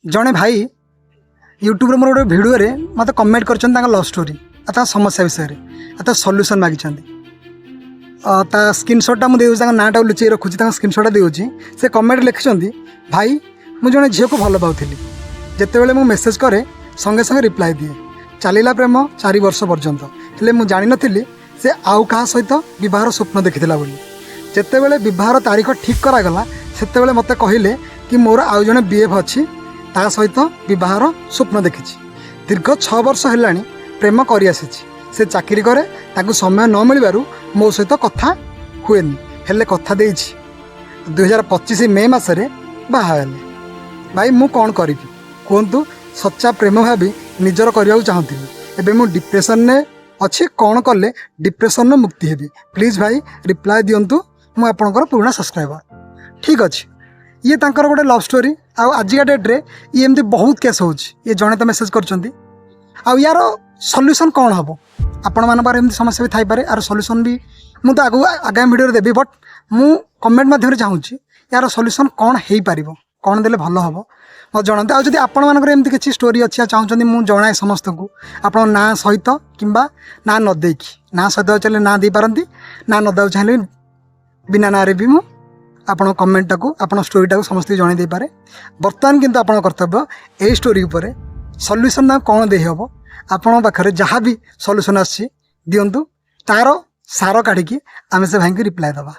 जड़े भाई यूट्यूब मोर गोटे भिडियो मत कमेंट कर लव स्टोरी समस्या विषय सल्यूशन मागिं स्क्रीनशॉटा मुझे नाटा लुचे रखुची स्क्रीनशॉटा देउची से कमेंट लिखिं भाई मुझे जड़े झील को भल पाऊली जितेबाला मुझे मेसेज करे संगे संगे रिप्लाई दिए चलला प्रेम 4 वर्ष पर्यंत हेले मुझे जानी नी से आउ क्या सहित बहर स्वप्न देखीला बोली जितेबाला बहर तारीख ठीक करागला से मत कहले कि मोर आउ जड़े बीएफ अच्छी ता सहित बहर स्वप्न देखी दीर्घ 6 वर्ष है प्रेम कर से चाकरी करे ताकू समय न मिलू मो सहित कथा हुए हेले कथा दे 2025 मे मसरे बाहर भाई मु कौन करी कहतु सच्चा प्रेम भावी निजर करने चाहूँगी एवं मु डिप्रेशन ने अच्छी कौन कले डिप्रेशन में मुक्ति हेबी प्लीज भाई रिप्लाई दिंतु मु आपणकर पुराना सब्सक्राइबर ठीक अच्छे ये तांकर गोटे लव स्टोरी आजिका डेट्रे ये एमती बहुत केस हो जड़े तो मेसेज कर यार सल्यूशन कौन हम आपण मान एमती समस्या भी थाईपे यार सल्यूशन भी मुझे आगू आगामी वीडियो देवी बट मु कमेंट माध्यम चाहूँगी यार सल्यूशन कौन हो पार कौन देले भल हम मत जानते आदि आपण मानकर एमती किसी स्टोरी अच्छी चाहते मुझे जनाए समस्त को आप ना सहित कि ना नदे ना सहित चले ना दे पारती ना नदा चाहिए बिना ना भी मुझे आपण कमेंटा को आप स्टोरीटा को समस्त जन दे पारे बर्तमान किंतु आपण कर्तव्य ए स्टोरी उपर सल्यूशन कौन दे हम आपण पाखे जहाँ भी सल्यूशन आसी दिंतु तार सार काढ़ी आम से भाई को रिप्लाई दबा।